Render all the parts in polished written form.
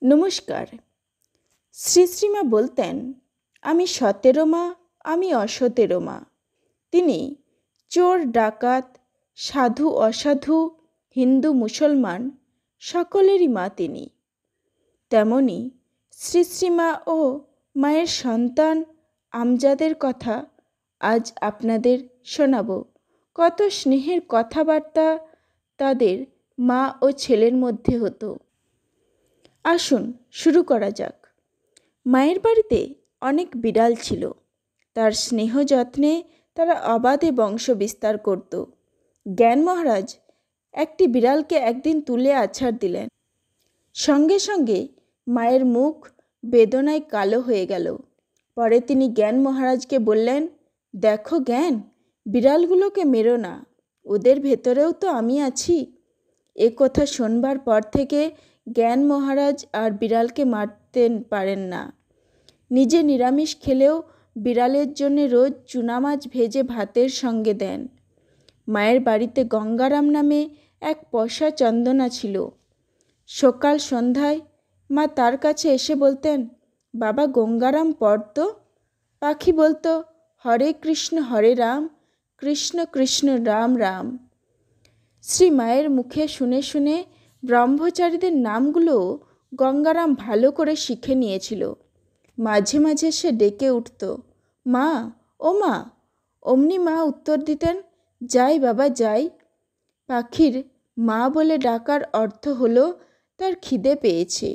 নমস্কার। শ্রীশ্রীমা বলতেন, আমি 17 মা, আমি অ17 মা। তিনি চোর ডাকাত, সাধু অসাধু, হিন্দু মুসলমান সকলেরই মা তিনি। তেমনি শ্রীশ্রীমা ও মায়ের সন্তান আমজাদের কথা আজ আপনাদের শোনাব। কত স্নেহের কথাবার্তা তাদের মা ও ছেলের মধ্যে হতো। আসুন শুরু করা যাক। মায়ের বাড়িতে অনেক বিড়াল ছিল। তার স্নেহ যত্নে তারা অবাধে বংশ বিস্তার করত। জ্ঞান মহারাজ একটি বিড়ালকে একদিন তুলে আছাড় দিলেন। সঙ্গে সঙ্গে মায়ের মুখ বেদনায় কালো হয়ে গেল। পরে তিনি জ্ঞান মহারাজকে বললেন, দেখো জ্ঞান, বিড়ালগুলোকে মেরো না, ওদের ভেতরেও তো আমি আছি। এ কথা শোনবার পর থেকে জ্ঞান মহারাজ আর বিড়ালকে মারতে পারেন না। নিজে নিরামিষ খেলেও বিড়ালের জন্য রোজ চুনা মাছ ভেজে ভাতের সঙ্গে দেন। মায়ের বাড়িতে গঙ্গারাম নামে এক পশা চন্দনা ছিল। সকাল সন্ধ্যায় মা তার কাছে এসে বলতেন, বাবা গঙ্গারাম পড়ত। পাখি বলতো, হরে রাম, কৃষ্ণ কৃষ্ণ রাম রাম। শ্রী মায়ের মুখে শুনে শুনে ব্রহ্মচারীদের নামগুলো গঙ্গারাম ভালো করে শিখে নিয়েছিল। মাঝে মাঝে সে ডেকে উঠত, মা, ও মা। অমনি মা উত্তর দিতেন, যাই বাবা যাই। পাখির মা বলে ডাকার অর্থ হলো তার খিদে পেয়েছে।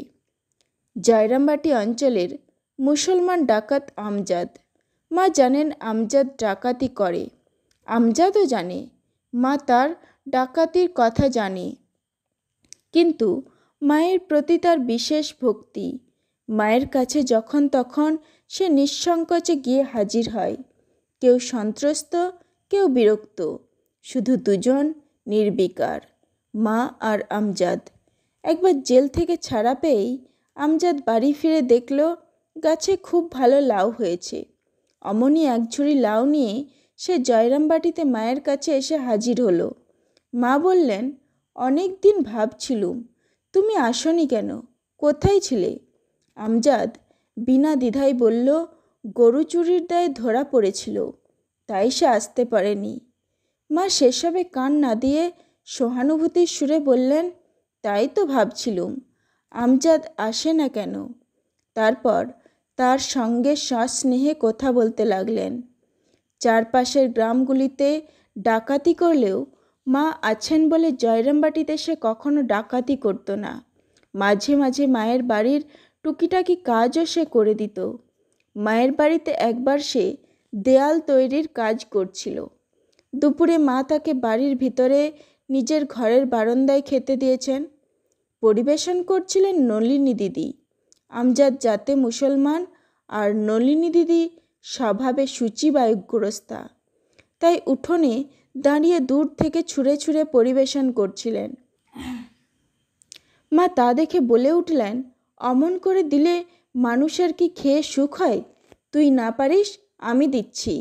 জয়রামবাটি অঞ্চলের মুসলমান ডাকাত আমজাদ। মা জানেন আমজাদ ডাকাতি করে। আমজাদও জানে মা তার ডাকাতির কথা জানে। কিন্তু মায়ের প্রতি তার বিশেষ ভক্তি। মায়ের কাছে যখন তখন সে নিঃসংকোচে গিয়ে হাজির হয়। কেউ সন্ত্রস্ত, কেউ বিরক্ত, শুধু দুজন নির্বিকার, মা আর আমজাদ। একবার জেল থেকে ছাড়া পেয়েই আমজাদ বাড়ি ফিরে দেখল গাছে খুব ভালো লাউ হয়েছে। অমনি এক ঝুড়ি লাউ নিয়ে সে জয়রামবাটিতে মায়ের কাছে এসে হাজির হলো। মা বললেন, অনেক দিন ভাবছিলুম তুমি আসনি কেন, কোথায় ছিলে? আমজাদ বিনা দ্বিধায় বলল, গরু চুরির দায়ে ধরা পড়েছিল, তাই সে আসতে পারেনি। মা সেসবে কান না দিয়ে সহানুভূতির সুরে বললেন, তাই তো ভাবছিলুম আমজাদ আসে না কেন। তারপর তার সঙ্গে সস্নেহে কথা বলতে লাগলেন। চারপাশের গ্রামগুলিতে ডাকাতি করলেও মা আছেন বলে জয়রামবাটিতে সে কখনো ডাকাতি করতো না। মাঝে মাঝে মায়ের বাড়ির টুকিটাকি কাজও সে করে দিত। মায়ের বাড়িতে একবার সে দেয়াল তৈরির কাজ করছিল। দুপুরে মা তাকে বাড়ির ভিতরে নিজের ঘরের বারান্দায় খেতে দিয়েছেন। পরিবেশন করছিলেন নলিনী দিদি। আমজাদ জাতে মুসলমান আর নলিনী দিদি স্বভাবে শুচিবায়ুগ্রস্তা, তাই উঠোনে দাঁড়িয়ে দূর থেকে ছুঁড়ে ছুঁড়ে পরিবেশন করছিলেন। মা তা দেখে বলে উঠলেন, অমন করে দিলে মানুষের কি খেয়ে সুখ হয়? তুই না পারিস, আমি দিচ্ছি।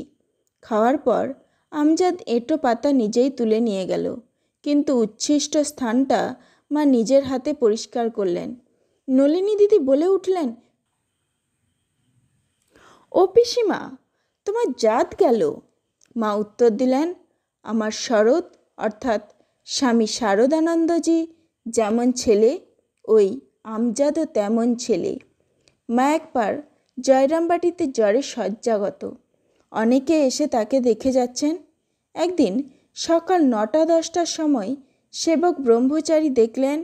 খাওয়ার পর আমজাদ এঁটো পাতা নিজেই তুলে নিয়ে গেল, কিন্তু উচ্ছিষ্ট স্থানটা মা নিজের হাতে পরিষ্কার করলেন। নলিনী দিদি বলে উঠলেন, ও পিসিমা, তোমার জাত গেল। মা উত্তর দিলেন, আমার শরৎ অর্থাৎ স্বামী শারদানন্দজি যেমন ছেলে, ওই আমজাদও তেমন ছেলে। মা একবার জয়রামবাটিতে জ্বরে শয্যাগত। অনেকে এসে তাকে দেখে যাচ্ছেন। একদিন সকাল 9টা-10টার সময় সেবক ব্রহ্মচারী দেখলেন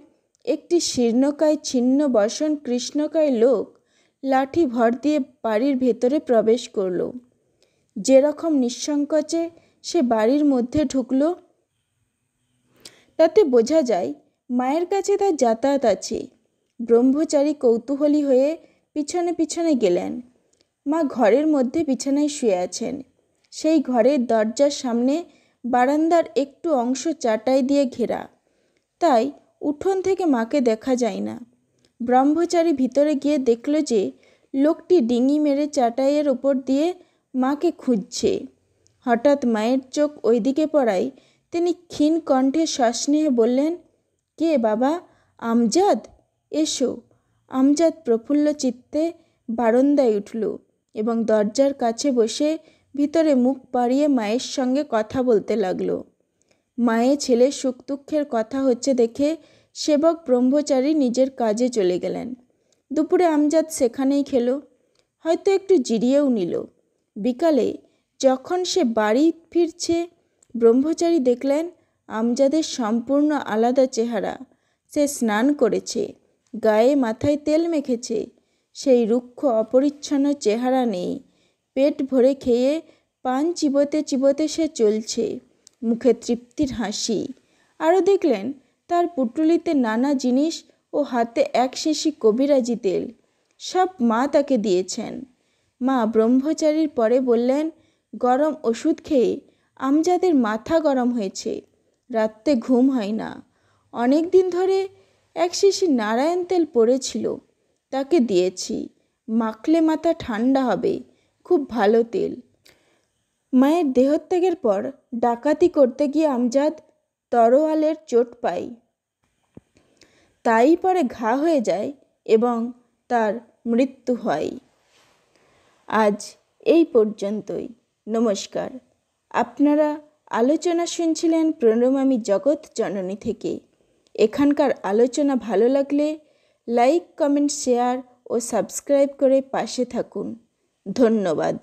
একটি শীর্ণকায় ছিন্ন বসন কৃষ্ণকায় লোক লাঠি ভর দিয়ে বাড়ির ভেতরে প্রবেশ করল। যেরকম নিঃসংকোচে সে বাড়ির মধ্যে ঢুকল, তাতে বোঝা যায় মায়ের কাছে তার যাতায়াত আছে। ব্রহ্মচারী কৌতূহলী হয়ে পিছনে পিছনে গেলেন। মা ঘরের মধ্যে বিছানায় শুয়ে আছেন। সেই ঘরের দরজার সামনে বারান্দার একটু অংশ চাটাই দিয়ে ঘেরা, তাই উঠোন থেকে মাকে দেখা যায় না। ব্রহ্মচারী ভিতরে গিয়ে দেখল যে লোকটি ডিঙি মেরে চাটাইয়ের ওপর দিয়ে মাকে খুঁজছে। হঠাৎ মায়ের চোখ ওইদিকে পড়ায় তিনি ক্ষীণ কণ্ঠে সস্নেহে বললেন, কে বাবা? আমজাদ, এসো, আমজাদ প্রফুল্ল চিত্তে বারান্দায় উঠল এবং দরজার কাছে বসে ভিতরে মুখ বাড়িয়ে মায়ের সঙ্গে কথা বলতে লাগলো। মায়ে ছেলের সুখ দুঃখের কথা হচ্ছে দেখে সেবক ব্রহ্মচারী নিজের কাজে চলে গেলেন। দুপুরে আমজাদ সেখানেই খেলো, হয়তো একটু জিরিয়েও নিল। বিকালে যখন সে বাড়ি ফিরছে, ব্রহ্মচারী দেখলেন আমজাদের সম্পূর্ণ আলাদা চেহারা। সে স্নান করেছে, গায়ে মাথায় তেল মেখেছে, সেই রুক্ষ অপরিচ্ছন্ন চেহারা নেই। পেট ভরে খেয়ে পান চিবোতে চিবোতে সে চলছে, মুখে তৃপ্তির হাসি। আরও দেখলেন তার পুটুলিতে নানা জিনিস ও হাতে এক শিশি কবিরাজি তেল, সব মা তাকে দিয়েছেন। মা ব্রহ্মচারীর পরে বললেন, গরম ওষুধ খেয়ে আমজাদের মাথা গরম হয়েছে, রাত্রে ঘুম হয় না। অনেক দিন ধরে এক শিশি নারায়ণ তেল পড়েছিল, তাকে দিয়েছি, মাখলে মাথা ঠান্ডা হবে, খুব ভালো তেল। মায়ের দেহত্যাগের পর ডাকাতি করতে গিয়ে আমজাদ তরোয়ালের চোট পায়, তাই পরে ঘা হয়ে যায় এবং তার মৃত্যু হয়। আজ এই পর্যন্তই। নমস্কার। আপনারা আলোচনা শুনছিলেন প্রণমামী জগৎ জননী থেকে। এখানকার আলোচনা ভালো লাগলে লাইক, কমেন্ট, শেয়ার ও সাবস্ক্রাইব করে পাশে থাকুন। ধন্যবাদ।